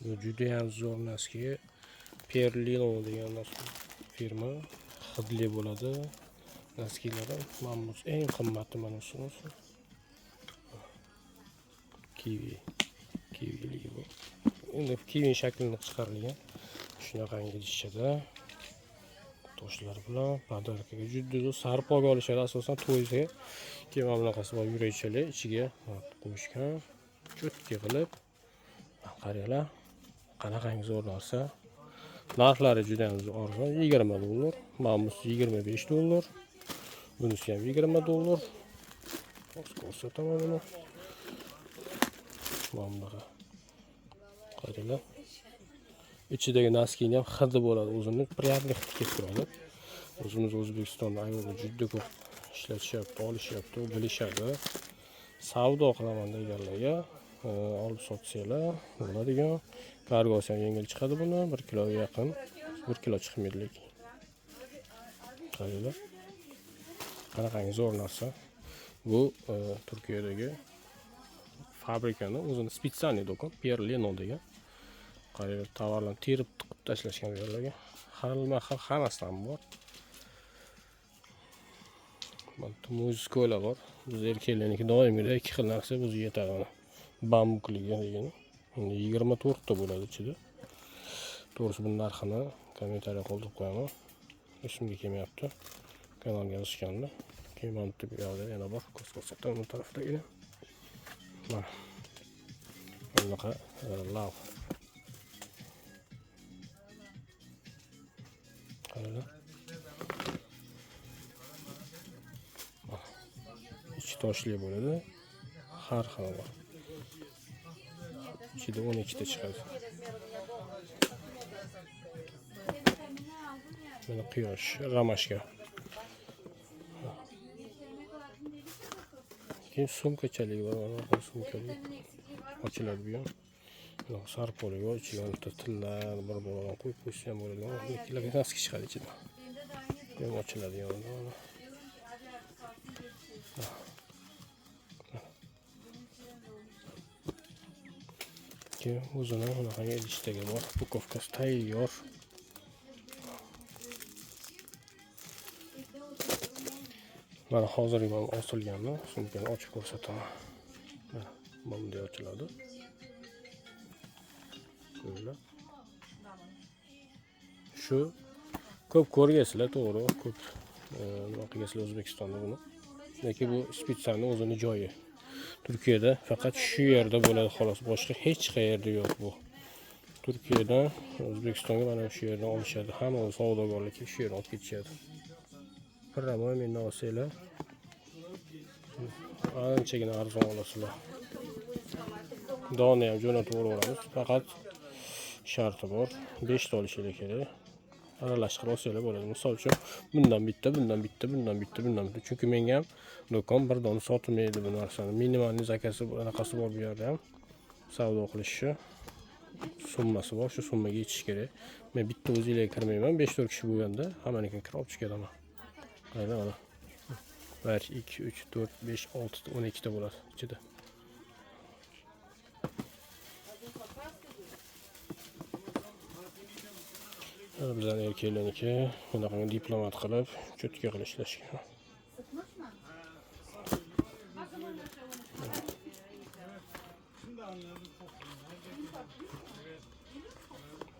Bu juda ham zo'r naski. Perlino degan firma. Hidli bo'ladi. Naskilari mamnun. Eng qimmati mana shunisi. Kiwi bu. Endi kiwi shaklini chiqarilgan. Shunaqangi ishida toshlar bilan podarkaga juda zo'r sarpoga olishadi. Asosan to'yga keyin mana bunaqasi bor yurakchalar ichiga qo'yishgan. Cho'tka qilib qaranglar. Qanaqangi zo'r narsa. Narxlari juda ham arzon, $20. Mamnus $25. Bunisi ham $20. Ko'rsataman buni. Mana qaranglar. İçidagi naskini ham hidi bo'ladi. O'zini приятный hid kelib turadi. O'zimiz O'zbekistonda ayollar juda ko'p ishlatishyapti, olishyapti, bilishadi. Savdo qilaman deganlarga olib sotsanglar bo'ladigan. Kargosi ham yengil chiqadi buni. 1 kiloga yaqin. 1 kilo chiqmaydi lekin. Qaranglar. Qanaqangi zo'r narsa. Bu Turkiyadagi fabrikani o'zini spitsalniy do'kon, Perlino degan. Qaranglar, tovarlarni terib tiqib tashlashgan bu yerlarga. Xilma-xil hammasidan bor. Mana muzikola bor. Biz erkaklarniki doimgidek 2 xil narsa bizga yetadi. Bambukligi degan. 24 ta bo'ladi ichida. To'g'risi bu narxini kommentariya qoldirib qo'yaman. Esimga kelmayapti. Kanalga yozishganda. Keyin mana bu yoqda yana bor. Ko'rsataman bu tarafdagi. Mana. Bunaqa lav. Qaranglar. İchi toshli bo'ladi. Har xil bor. İchida 12 ta chiqadi. Mana quyosh, ramashka. Keyin sumkachalik bor, mana sumkalik. Ochiladi bu ham. Sarpolik bor, ichiga tillar, bir-birini qo'yib qo'ysa ham bo'ladi. Ikkilarga naski chiqadi ichidan. Ham ochiladi yonida. Keyin o'zini bunaqangi idishdagi bor. Bukovkasi tayyor. Mana hozir ham osilganmi? Sumkani ochib ko'rsataman. Mana bunday ochiladi. Shu ko'p ko'rgaysizlar, to'g'ri, ko'p nima qilgaysizlar O'zbekistonda buni. Lekin bu spitsalniy o'zini joyi. Turkiyada faqat shu yerda bo'ladi xolos, boshqa hech qayerda yo'q bu. Turkiyadan O'zbekistonga mana shu yerdan olishadi. Hamma savdogarlar shu yerdan olib ketishadi. Piramo mendan olsanglar anchagina arzon olasizlar. Doni ham jo'natib yuboramiz. Faqat sharti bor. 5 ta olishingiz kerak. Aralashtirib olsanglar bo'ladi. Misol uchun bundan bitta, bundan bitta, bundan bitta, bundan bitta. Chunki menga ham do'kon bir dona sotmaydi bu narsani. Minimalniy zakasi anaqasi bor bu yerda ham. Savdo qilishni summasi bor. Shu summaga yetish kerak. Men bitta o'zingizga kirmayman. 5-4 kishi bo'lganda hammanikini kirib olib chiqaman. Qaranglar mana. 1 2 3 4 5 6 12 ta bo'ladi ichida. Bizdan erkaklarniki bunaqa diplomat qilib, cho'tka qilib ishlashgan.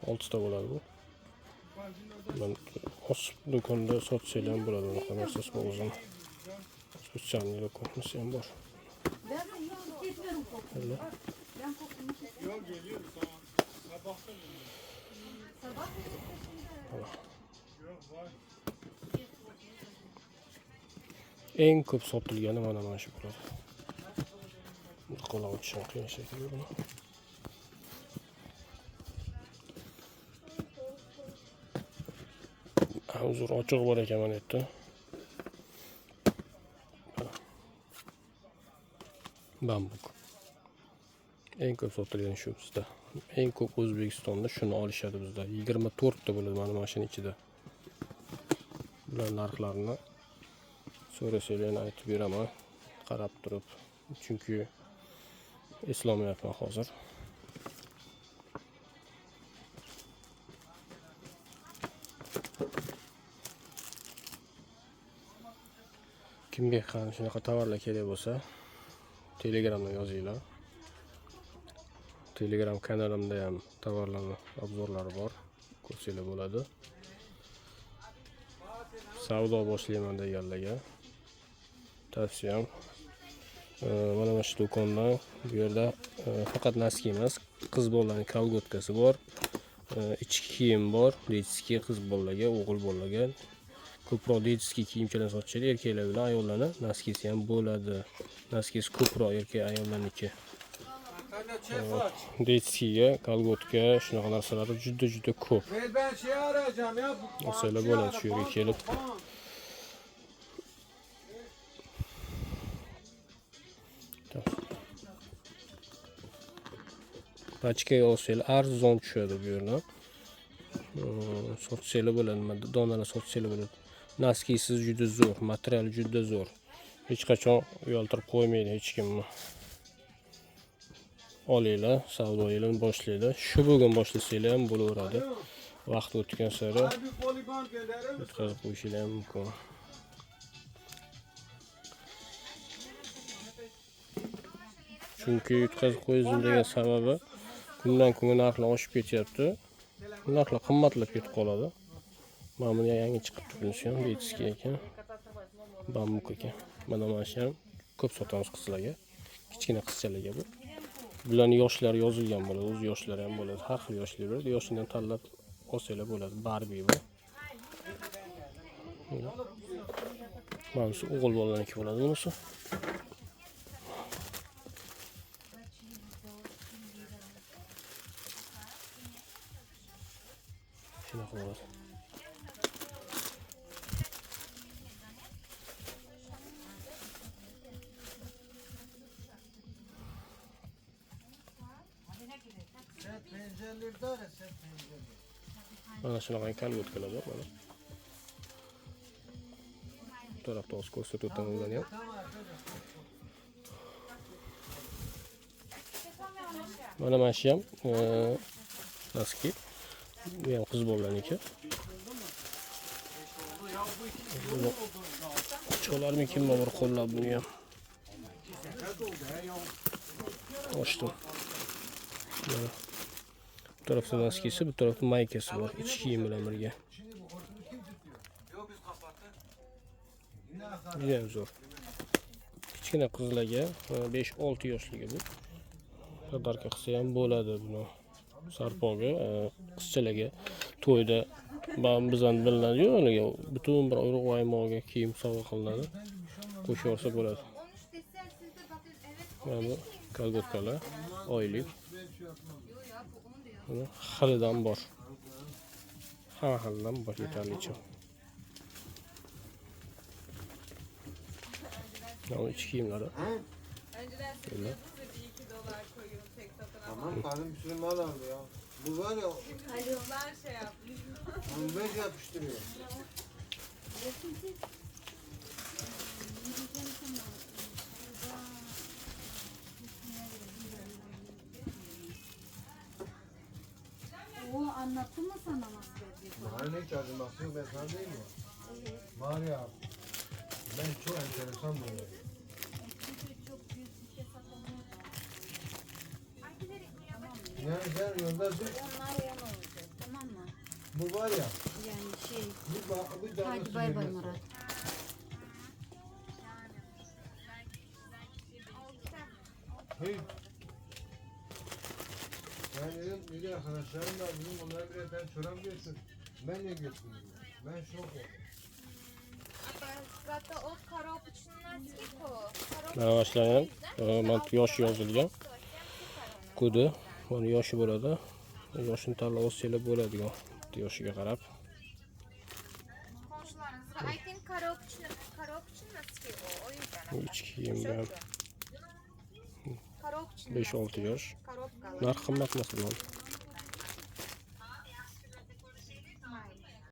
Oltita bo'ladi bu. Men osib do'konda sotsanglar ham bo'ladi, bunaqa narsasi bor o'zim. Spitsalniy do'konimiz ham bor. Eng ko'p sotilgani mana shu bo'ladi. Qo'lga o'tishim qiyin shekilli buni. Hozir ochiq bor ekan mana yerda. Bambuk. Eng ko'p sotilgan shu bizda. Eng ko'p O'zbekistonda shuni olishadi bizda. 24 ta bo'ladi mana mashina ichida. Bular narxlarini so'rasanglar aytib beraman, qarab turib. Chunki eslolmayapman hozir. Kimga qani shunaqa tovarlar kerak bo'lsa, Telegramdan yozinglar. Telegram kanalimda ham tovarlarning obzorlari bor. Ko'rsanglar bo'ladi. Savdo boshlayman deganlarga tavsiyam mana shu do'kondan bu yerda faqat noski emas, qiz bolalarning kolgotkasi bor, ichki kiyim bor, detskiy qiz bolalarga, o'g'il bolalarga. Ko'proq detskiy kiyimchalar sotishadi, erkaklar bilan ayollarni noskisi ham bo'ladi. Noskisi ko'proq erkak ayollarniki. Detskiyga, kolgotka, shunaqa narsalar juda ko'p. Olsalar bo'ladi shu yerga kelib. Pachkaga olsanglar arzon tushadi bu yerdan. Sotsanglar bo'ladi, donalar sotsanglar bo'ladi. Noskisiz juda zo'r, material juda zo'r. Hech qachon uyaltirib qo'ymaydi hech kimni. Olinglar, savdoyinglarni boshlaylar. Shu bugun boshlasanglar ham bo'laveradi. Vaqt o'tgan sari yetkazib qo'yishinglar ham mumkin. Chunki yetkazib qo'yishim degan sababi kundan kunga narxlar oshib ketyapti. Narxlar qimmatlab ketib qoladi. Mana buni yangi chiqib turibdi ham, betskiy ekan. Bambuk ekan. Mana shu ham ko'p sotamiz qizlarga. Kichkina qizchalarga bu. Bularning yoshlari yozilgan bo'ladi, o'z yoshlari ham bo'ladi. Har xil yoshlar bor. Yoshidan tanlab olsanglar bo'ladi. Barbie bu. Mana shu o'g'il bolalarniki bo'ladi bunisi. Shunaqa bo'ladi. Mana shunaqa kolgotkalar bor mana. Bu tarafda o'z ko'rsatib o'taman ularni ham. Mana shu ham noski. Bu ham qiz bolalarniki. Cho'larmi kim bir qo'llab buni ham. Ochdim. Bu tarafda noskisi, bu tarafda maykasi bor. Ichki kiyim bilan birga. Juda ham zo'r. Kichkina qizlarga 5-6 yoshliga bu. Podarka qilsa ham bo'ladi buni. Sarpoga, qizchalarga to'yda bizdan bilinadi-yu, ularga butun bir urug' aymoqga kiyim sovg'a qilinadi. Qo'shib olsa bo'ladi. Mana bu kolgotkalar oylik. Xilidan bor. Hamma xildan bor yetarlicha. Mana ichki kiyimlari. Önceden $2 koyuyorum tek satın ama. Tamam kadın bir sürü mal aldı ya. Bu var ya Hayvanlar şey yapmış. 15 yapıştırıyor. O anlattı mı sana nasıl edecek? Mahalle çağırdım bakıyor ben sana değil mi? Var ya ben çok enteresan buluyorum. Çünkü çok büyük bir şey satamıyor. Yani sen yolda dur. Onlar yan olacak, tamam mı? Bu var ya. Yani şey, Bu canlı hadi bay bay Murat. Hey. Ben dedim arkadaşlarım da bizim onlara birer tane çorap götür. Ben de götürdüm. Ben şok oldum. Zато от коробочный стекло. Mana boshlangan, mana yosh yozilgan. Kodi, mana yoshi bo'ladi. Yoshini tanlab olsanglar bo'ladigan, yoshiga qarab. Komşularınızla aytin коробочный стекло. O yüzden. Bu ichki kiyimdan Коробочный 5-6 yosh. коробка. Narx qimmat masalan.